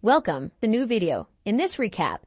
Welcome, the new video. In this recap,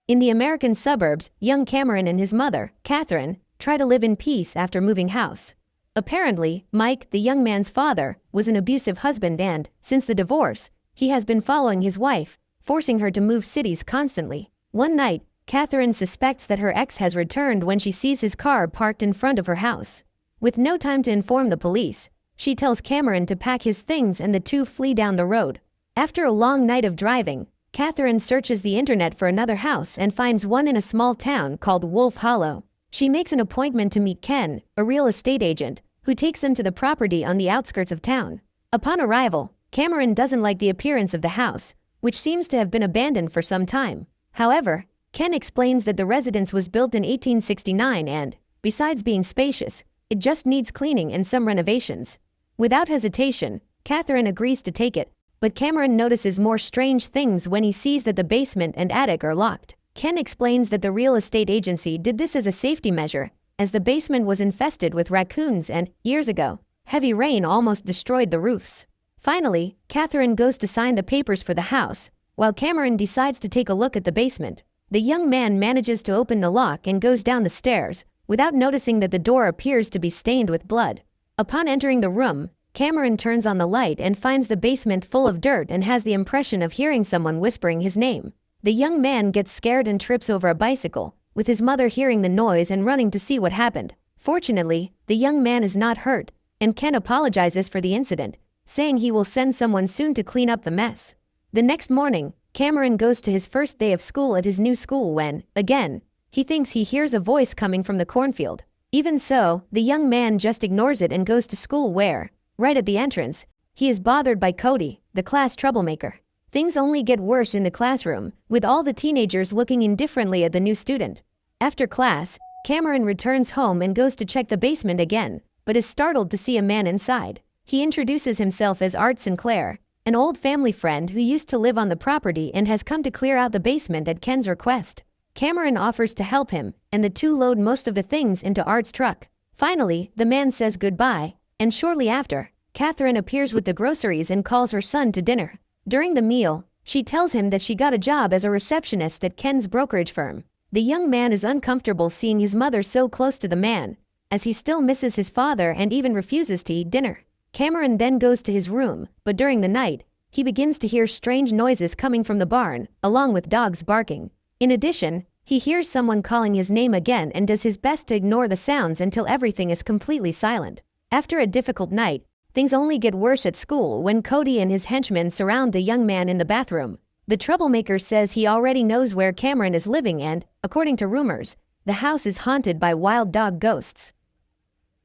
in the American suburbs, young Cameron and his mother, Catherine, try to live in peace after moving house. Apparently, Mike, the young man's father, was an abusive husband and, since the divorce, he has been following his wife, forcing her to move cities constantly. One night, Catherine suspects that her ex has returned when she sees his car parked in front of her house. With no time to inform the police, she tells Cameron to pack his things and the two flee down the road. After a long night of driving, Catherine searches the internet for another house and finds one in a small town called Wolf Hollow. She makes an appointment to meet Ken, a real estate agent, who takes them to the property on the outskirts of town. Upon arrival, Cameron doesn't like the appearance of the house, which seems to have been abandoned for some time. However, Ken explains that the residence was built in 1869 and, besides being spacious, it just needs cleaning and some renovations. Without hesitation, Catherine agrees to take it, but Cameron notices more strange things when he sees that the basement and attic are locked. Ken explains that the real estate agency did this as a safety measure, as the basement was infested with raccoons and, years ago, heavy rain almost destroyed the roofs. Finally, Catherine goes to sign the papers for the house, while Cameron decides to take a look at the basement. The young man manages to open the lock and goes down the stairs, without noticing that the door appears to be stained with blood. Upon entering the room, Cameron turns on the light and finds the basement full of dirt and has the impression of hearing someone whispering his name. The young man gets scared and trips over a bicycle, with his mother hearing the noise and running to see what happened. Fortunately, the young man is not hurt, and Ken apologizes for the incident, saying he will send someone soon to clean up the mess. The next morning, Cameron goes to his first day of school at his new school when, again, he thinks he hears a voice coming from the cornfield. Even so, the young man just ignores it and goes to school where, right at the entrance, he is bothered by Cody, the class troublemaker. Things only get worse in the classroom, with all the teenagers looking indifferently at the new student. After class, Cameron returns home and goes to check the basement again, but is startled to see a man inside. He introduces himself as Art Sinclair, an old family friend who used to live on the property and has come to clear out the basement at Ken's request. Cameron offers to help him, and the two load most of the things into Art's truck. Finally, the man says goodbye, and shortly after, Catherine appears with the groceries and calls her son to dinner. During the meal, she tells him that she got a job as a receptionist at Ken's brokerage firm. The young man is uncomfortable seeing his mother so close to the man, as he still misses his father and even refuses to eat dinner. Cameron then goes to his room, but during the night, he begins to hear strange noises coming from the barn, along with dogs barking. In addition, he hears someone calling his name again and does his best to ignore the sounds until everything is completely silent. After a difficult night, things only get worse at school when Cody and his henchmen surround the young man in the bathroom. The troublemaker says he already knows where Cameron is living and, according to rumors, the house is haunted by wild dog ghosts.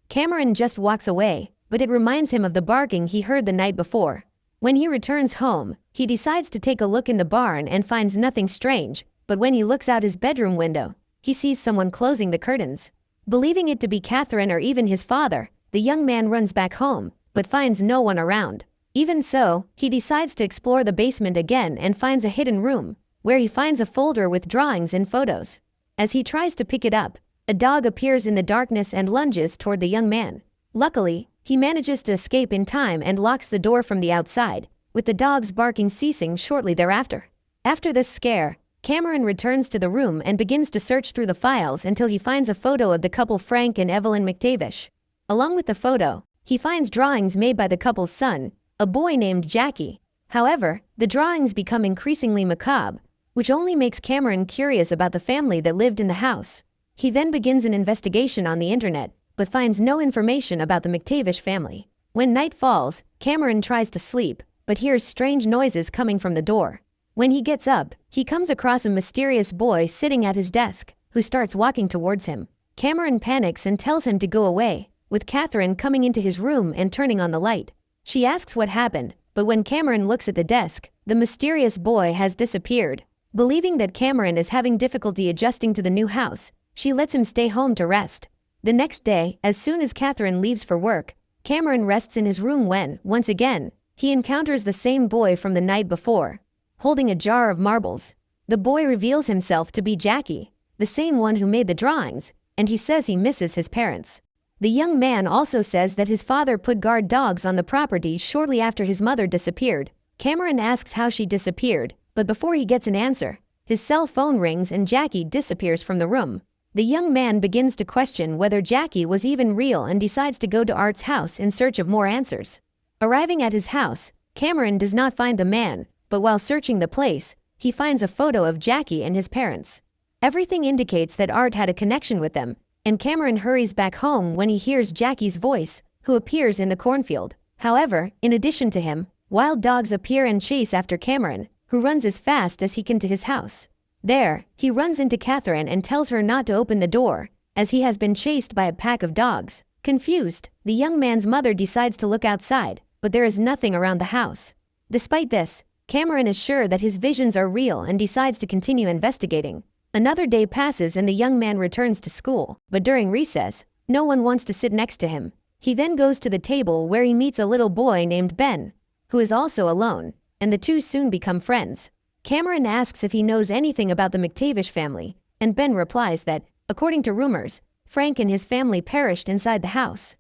Cameron just walks away, but it reminds him of the barking he heard the night before. When he returns home, he decides to take a look in the barn and finds nothing strange, but when he looks out his bedroom window, he sees someone closing the curtains. Believing it to be Catherine or even his father, the young man runs back home, but finds no one around. Even so, he decides to explore the basement again and finds a hidden room, where he finds a folder with drawings and photos. As he tries to pick it up, a dog appears in the darkness and lunges toward the young man. Luckily, he manages to escape in time and locks the door from the outside, with the dog's barking ceasing shortly thereafter. After this scare, Cameron returns to the room and begins to search through the files until he finds a photo of the couple Frank and Evelyn McTavish. Along with the photo, he finds drawings made by the couple's son, a boy named Jackie. However, the drawings become increasingly macabre, which only makes Cameron curious about the family that lived in the house. He then begins an investigation on the internet, but finds no information about the McTavish family. When night falls, Cameron tries to sleep, but hears strange noises coming from the door. When he gets up, he comes across a mysterious boy sitting at his desk, who starts walking towards him. Cameron panics and tells him to go away, with Catherine coming into his room and turning on the light. She asks what happened, but when Cameron looks at the desk, the mysterious boy has disappeared. Believing that Cameron is having difficulty adjusting to the new house, she lets him stay home to rest. The next day, as soon as Catherine leaves for work, Cameron rests in his room when, once again, he encounters the same boy from the night before, holding a jar of marbles. The boy reveals himself to be Jackie, the same one who made the drawings, and he says he misses his parents. The young man also says that his father put guard dogs on the property shortly after his mother disappeared. Cameron asks how she disappeared, but before he gets an answer, his cell phone rings and Jackie disappears from the room. The young man begins to question whether Jackie was even real and decides to go to Art's house in search of more answers. Arriving at his house, Cameron does not find the man, but while searching the place, he finds a photo of Jackie and his parents. Everything indicates that Art had a connection with them, and Cameron hurries back home when he hears Jackie's voice, who appears in the cornfield. However, in addition to him, wild dogs appear and chase after Cameron, who runs as fast as he can to his house. There, he runs into Catherine and tells her not to open the door, as he has been chased by a pack of dogs. Confused, the young man's mother decides to look outside, but there is nothing around the house. Despite this, Cameron is sure that his visions are real and decides to continue investigating. Another day passes and the young man returns to school, but during recess, no one wants to sit next to him. He then goes to the table where he meets a little boy named Ben, who is also alone, and the two soon become friends. Cameron asks if he knows anything about the McTavish family, and Ben replies that, according to rumors, Frank and his family perished inside the house.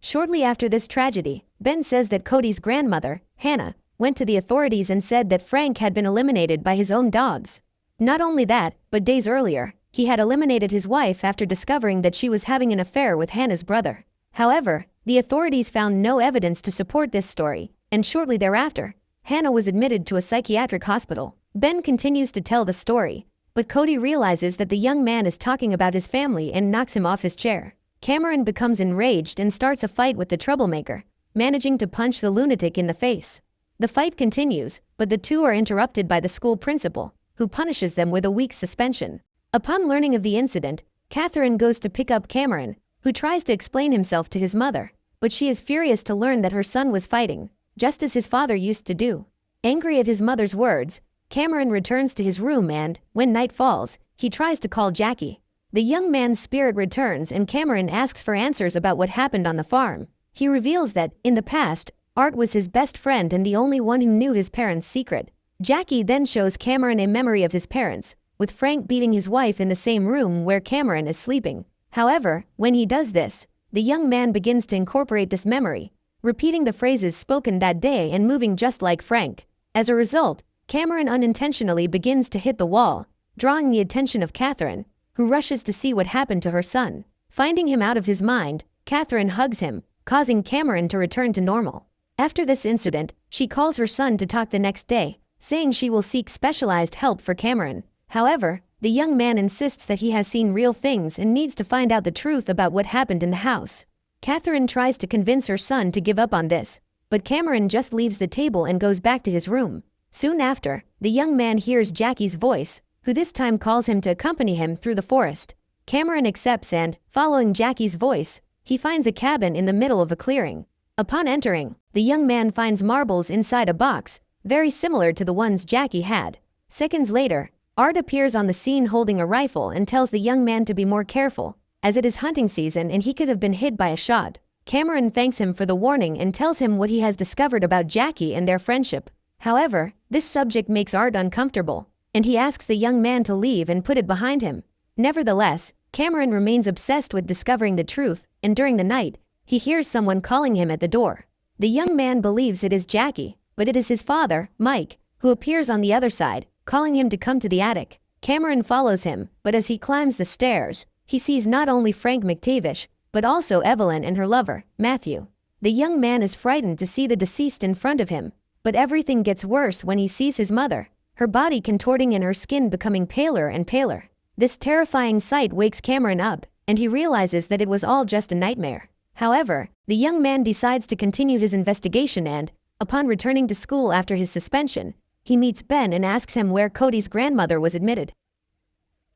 Shortly after this tragedy, Ben says that Cody's grandmother, Hannah, went to the authorities and said that Frank had been eliminated by his own dogs. Not only that, but days earlier, he had eliminated his wife after discovering that she was having an affair with Hannah's brother. However, the authorities found no evidence to support this story, and shortly thereafter, Hannah was admitted to a psychiatric hospital. Ben continues to tell the story, but Cody realizes that the young man is talking about his family and knocks him off his chair. Cameron becomes enraged and starts a fight with the troublemaker, managing to punch the lunatic in the face. The fight continues, but the two are interrupted by the school principal, who punishes them with a week's suspension. Upon learning of the incident, Catherine goes to pick up Cameron, who tries to explain himself to his mother, but she is furious to learn that her son was fighting, just as his father used to do. Angry at his mother's words, Cameron returns to his room and, when night falls, he tries to call Jackie. The young man's spirit returns and Cameron asks for answers about what happened on the farm. He reveals that, in the past, Art was his best friend and the only one who knew his parents' secret. Jackie then shows Cameron a memory of his parents, with Frank beating his wife in the same room where Cameron is sleeping. However, when he does this, the young man begins to incorporate this memory, repeating the phrases spoken that day and moving just like Frank. As a result, Cameron unintentionally begins to hit the wall, drawing the attention of Catherine, who rushes to see what happened to her son. Finding him out of his mind, Catherine hugs him, causing Cameron to return to normal. After this incident, she calls her son to talk the next day, saying she will seek specialized help for Cameron. However, the young man insists that he has seen real things and needs to find out the truth about what happened in the house. Catherine tries to convince her son to give up on this, but Cameron just leaves the table and goes back to his room. Soon after, the young man hears Jackie's voice, who this time calls him to accompany him through the forest. Cameron accepts and, following Jackie's voice, he finds a cabin in the middle of a clearing. Upon entering, the young man finds marbles inside a box, very similar to the ones Jackie had. Seconds later, Art appears on the scene holding a rifle and tells the young man to be more careful, as it is hunting season and he could have been hit by a shot. Cameron thanks him for the warning and tells him what he has discovered about Jackie and their friendship. However, this subject makes Art uncomfortable, and he asks the young man to leave and put it behind him. Nevertheless, Cameron remains obsessed with discovering the truth, and during the night, he hears someone calling him at the door. The young man believes it is Jackie, but it is his father, Mike, who appears on the other side, calling him to come to the attic. Cameron follows him, but as he climbs the stairs, he sees not only Frank McTavish, but also Evelyn and her lover, Matthew. The young man is frightened to see the deceased in front of him, but everything gets worse when he sees his mother, her body contorting and her skin becoming paler and paler. This terrifying sight wakes Cameron up, and he realizes that it was all just a nightmare. However, the young man decides to continue his investigation and, upon returning to school after his suspension, he meets Ben and asks him where Cody's grandmother was admitted.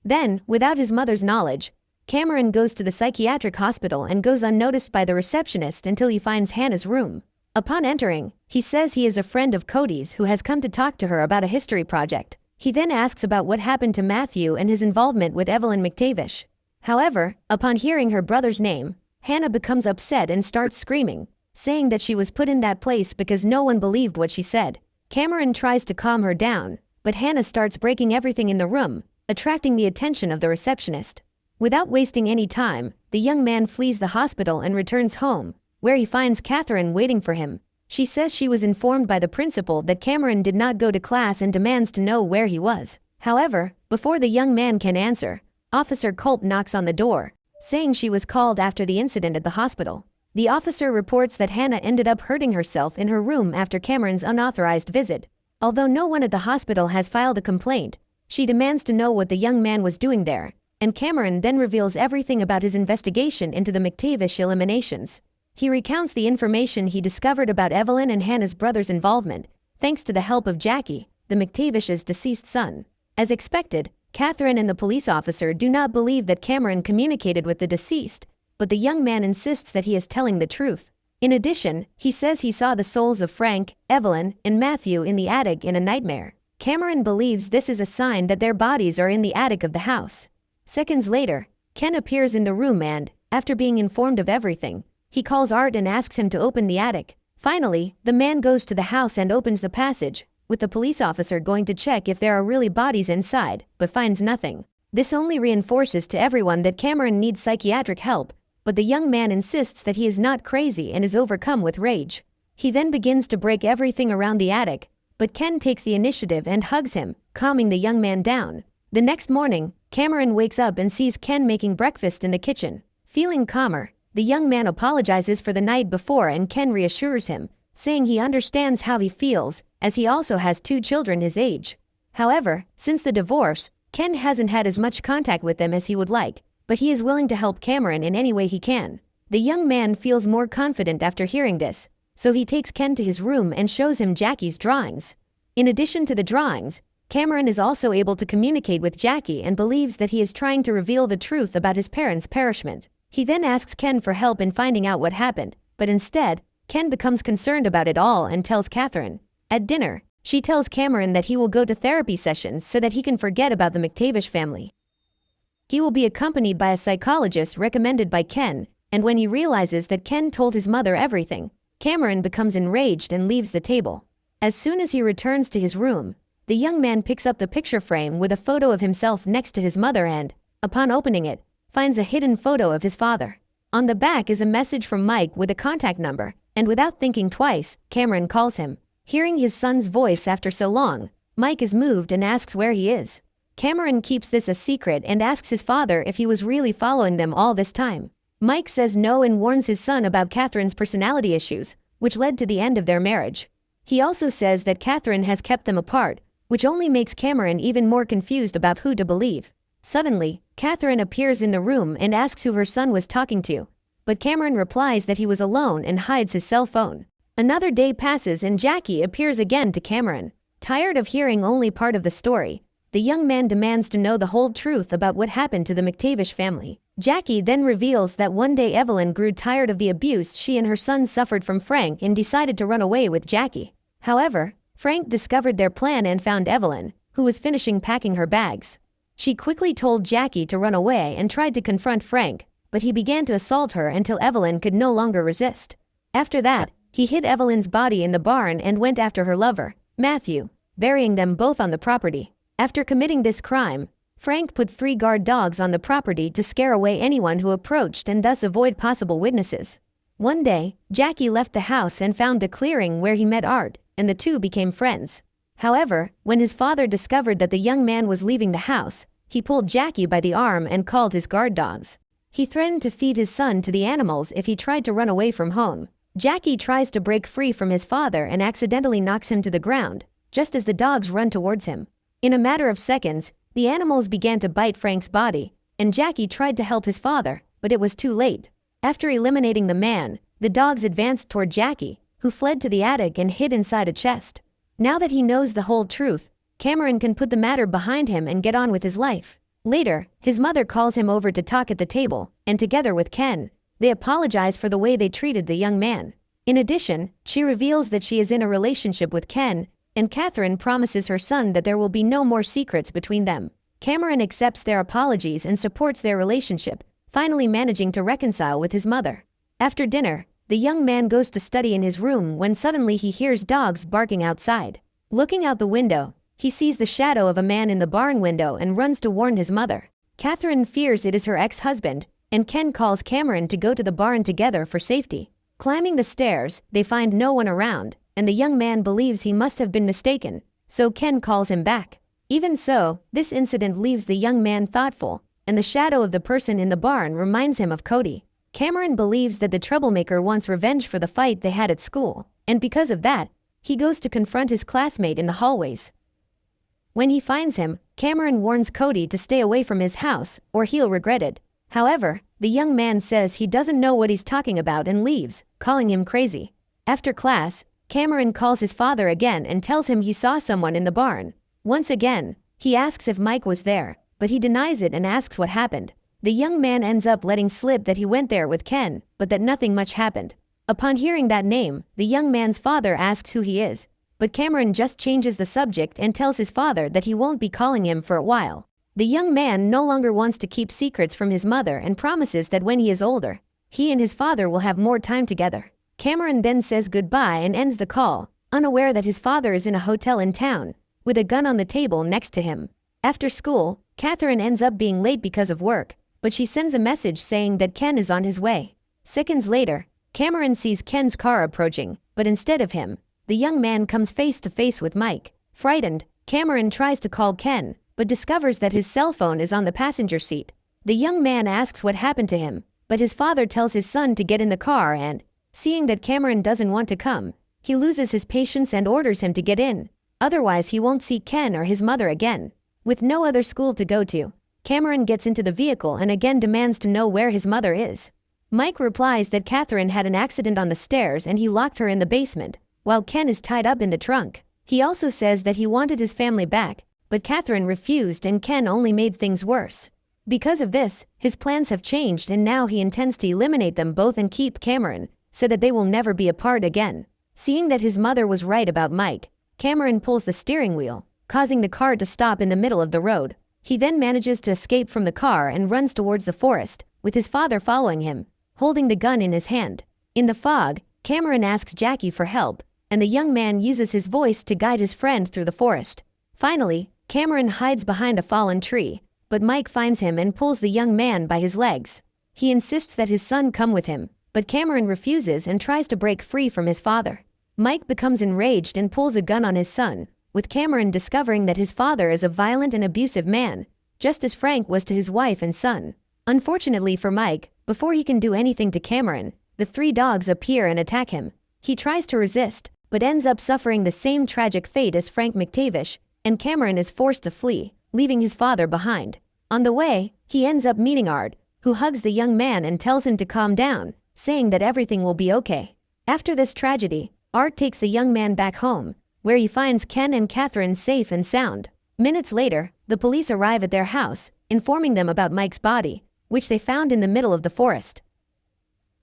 Then, without his mother's knowledge, Cameron goes to the psychiatric hospital and goes unnoticed by the receptionist until he finds Hannah's room. Upon entering, he says he is a friend of Cody's who has come to talk to her about a history project. He then asks about what happened to Matthew and his involvement with Evelyn McTavish. However, upon hearing her brother's name, Hannah becomes upset and starts screaming, saying that she was put in that place because no one believed what she said. Cameron tries to calm her down, but Hannah starts breaking everything in the room, attracting the attention of the receptionist. Without wasting any time, the young man flees the hospital and returns home, where he finds Catherine waiting for him. She says she was informed by the principal that Cameron did not go to class and demands to know where he was. However, before the young man can answer, Officer Culp knocks on the door, saying she was called after the incident at the hospital. The officer reports that Hannah ended up hurting herself in her room after Cameron's unauthorized visit. Although no one at the hospital has filed a complaint, she demands to know what the young man was doing there, and Cameron then reveals everything about his investigation into the McTavish eliminations. He recounts the information he discovered about Evelyn and Hannah's brother's involvement, thanks to the help of Jackie, the McTavish's deceased son. As expected, Catherine and the police officer do not believe that Cameron communicated with the deceased, but the young man insists that he is telling the truth. In addition, he says he saw the souls of Frank, Evelyn, and Matthew in the attic in a nightmare. Cameron believes this is a sign that their bodies are in the attic of the house. Seconds later, Ken appears in the room and, after being informed of everything, he calls Art and asks him to open the attic. Finally, the man goes to the house and opens the passage, with the police officer going to check if there are really bodies inside, but finds nothing. This only reinforces to everyone that Cameron needs psychiatric help, but the young man insists that he is not crazy and is overcome with rage. He then begins to break everything around the attic, but Ken takes the initiative and hugs him, calming the young man down. The next morning, Cameron wakes up and sees Ken making breakfast in the kitchen. Feeling calmer, the young man apologizes for the night before and Ken reassures him, saying he understands how he feels, as he also has 2 children his age. However, since the divorce, Ken hasn't had as much contact with them as he would like, but he is willing to help Cameron in any way he can. The young man feels more confident after hearing this, so he takes Ken to his room and shows him Jackie's drawings. In addition to the drawings, Cameron is also able to communicate with Jackie and believes that he is trying to reveal the truth about his parents' perishment. He then asks Ken for help in finding out what happened, but instead, Ken becomes concerned about it all and tells Catherine. At dinner, she tells Cameron that he will go to therapy sessions so that he can forget about the McTavish family. He will be accompanied by a psychologist recommended by Ken, and when he realizes that Ken told his mother everything, Cameron becomes enraged and leaves the table. As soon as he returns to his room, the young man picks up the picture frame with a photo of himself next to his mother and, upon opening it, finds a hidden photo of his father. On the back is a message from Mike with a contact number, and without thinking twice, Cameron calls him. Hearing his son's voice after so long, Mike is moved and asks where he is. Cameron keeps this a secret and asks his father if he was really following them all this time. Mike says no and warns his son about Catherine's personality issues, which led to the end of their marriage. He also says that Catherine has kept them apart, which only makes Cameron even more confused about who to believe. Suddenly, Catherine appears in the room and asks who her son was talking to, but Cameron replies that he was alone and hides his cell phone. Another day passes and Jackie appears again to Cameron. Tired of hearing only part of the story, the young man demands to know the whole truth about what happened to the McTavish family. Jackie then reveals that one day Evelyn grew tired of the abuse she and her son suffered from Frank and decided to run away with Jackie. However, Frank discovered their plan and found Evelyn, who was finishing packing her bags. She quickly told Jackie to run away and tried to confront Frank, but he began to assault her until Evelyn could no longer resist. After that, he hid Evelyn's body in the barn and went after her lover, Matthew, burying them both on the property. After committing this crime, Frank put 3 guard dogs on the property to scare away anyone who approached and thus avoid possible witnesses. One day, Jackie left the house and found the clearing where he met Art, and the two became friends. However, when his father discovered that the young man was leaving the house, he pulled Jackie by the arm and called his guard dogs. He threatened to feed his son to the animals if he tried to run away from home. Jackie tries to break free from his father and accidentally knocks him to the ground, just as the dogs run towards him. In a matter of seconds, the animals began to bite Frank's body, and Jackie tried to help his father, but it was too late. After eliminating the man, the dogs advanced toward Jackie, who fled to the attic and hid inside a chest. Now that he knows the whole truth, Cameron can put the matter behind him and get on with his life. Later, his mother calls him over to talk at the table, and together with Ken, they apologize for the way they treated the young man. In addition, she reveals that she is in a relationship with Ken, and Catherine promises her son that there will be no more secrets between them. Cameron accepts their apologies and supports their relationship, finally managing to reconcile with his mother. After dinner, the young man goes to study in his room when suddenly he hears dogs barking outside. Looking out the window, he sees the shadow of a man in the barn window and runs to warn his mother. Catherine fears it is her ex-husband, and Ken calls Cameron to go to the barn together for safety. Climbing the stairs, they find no one around, and the young man believes he must have been mistaken, so Ken calls him back. Even so, this incident leaves the young man thoughtful, and the shadow of the person in the barn reminds him of Cody. Cameron believes that the troublemaker wants revenge for the fight they had at school, and because of that, he goes to confront his classmate in the hallways. When he finds him, Cameron warns Cody to stay away from his house, or he'll regret it. However, the young man says he doesn't know what he's talking about and leaves, calling him crazy. After class, Cameron calls his father again and tells him he saw someone in the barn. Once again, he asks if Mike was there, but he denies it and asks what happened. The young man ends up letting slip that he went there with Ken, but that nothing much happened. Upon hearing that name, the young man's father asks who he is, but Cameron just changes the subject and tells his father that he won't be calling him for a while. The young man no longer wants to keep secrets from his mother and promises that when he is older, he and his father will have more time together. Cameron then says goodbye and ends the call, unaware that his father is in a hotel in town, with a gun on the table next to him. After school, Catherine ends up being late because of work, but she sends a message saying that Ken is on his way. Seconds later, Cameron sees Ken's car approaching, but instead of him, the young man comes face to face with Mike. Frightened, Cameron tries to call Ken, but discovers that his cell phone is on the passenger seat. The young man asks what happened to him, but his father tells his son to get in the car and, seeing that Cameron doesn't want to come, he loses his patience and orders him to get in. Otherwise he won't see Ken or his mother again. With no other school to go to, Cameron gets into the vehicle and again demands to know where his mother is. Mike replies that Catherine had an accident on the stairs and he locked her in the basement, while Ken is tied up in the trunk. He also says that he wanted his family back, but Catherine refused and Ken only made things worse. Because of this, his plans have changed and now he intends to eliminate them both and keep Cameron, so that they will never be apart again. Seeing that his mother was right about Mike, Cameron pulls the steering wheel, causing the car to stop in the middle of the road. He then manages to escape from the car and runs towards the forest, with his father following him, holding the gun in his hand. In the fog, Cameron asks Jackie for help, and the young man uses his voice to guide his friend through the forest. Finally, Cameron hides behind a fallen tree, but Mike finds him and pulls the young man by his legs. He insists that his son come with him, but Cameron refuses and tries to break free from his father. Mike becomes enraged and pulls a gun on his son, with Cameron discovering that his father is a violent and abusive man, just as Frank was to his wife and son. Unfortunately for Mike, before he can do anything to Cameron, the three dogs appear and attack him. He tries to resist, but ends up suffering the same tragic fate as Frank McTavish, and Cameron is forced to flee, leaving his father behind. On the way, he ends up meeting Art, who hugs the young man and tells him to calm down, saying that everything will be okay. After this tragedy, Art takes the young man back home, where he finds Ken and Catherine safe and sound. Minutes later, the police arrive at their house, informing them about Mike's body, which they found in the middle of the forest.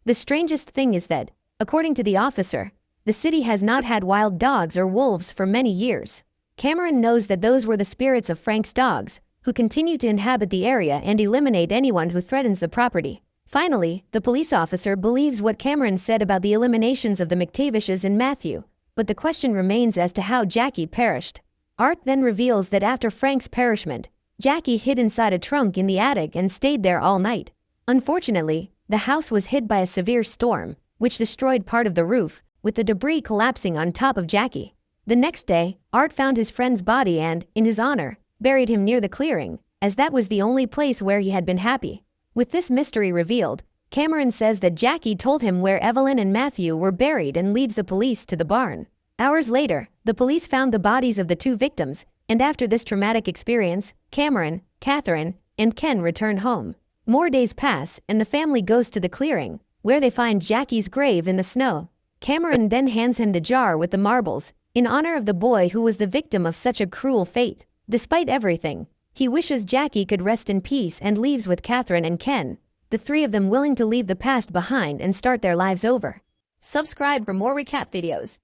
The strangest thing is that, according to the officer, the city has not had wild dogs or wolves for many years. Cameron knows that those were the spirits of Frank's dogs, who continue to inhabit the area and eliminate anyone who threatens the property. Finally, the police officer believes what Cameron said about the eliminations of the McTavishes and Matthew, but the question remains as to how Jackie perished. Art then reveals that after Frank's perishment, Jackie hid inside a trunk in the attic and stayed there all night. Unfortunately, the house was hit by a severe storm, which destroyed part of the roof, with the debris collapsing on top of Jackie. The next day, Art found his friend's body and, in his honor, buried him near the clearing, as that was the only place where he had been happy. With this mystery revealed, Cameron says that Jackie told him where Evelyn and Matthew were buried and leads the police to the barn. Hours later, the police found the bodies of the two victims, and after this traumatic experience, Cameron, Catherine, and Ken return home. More days pass, and the family goes to the clearing, where they find Jackie's grave in the snow. Cameron then hands him the jar with the marbles, in honor of the boy who was the victim of such a cruel fate. Despite everything, he wishes Jackie could rest in peace and leaves with Catherine and Ken, the three of them willing to leave the past behind and start their lives over. Subscribe for more recap videos.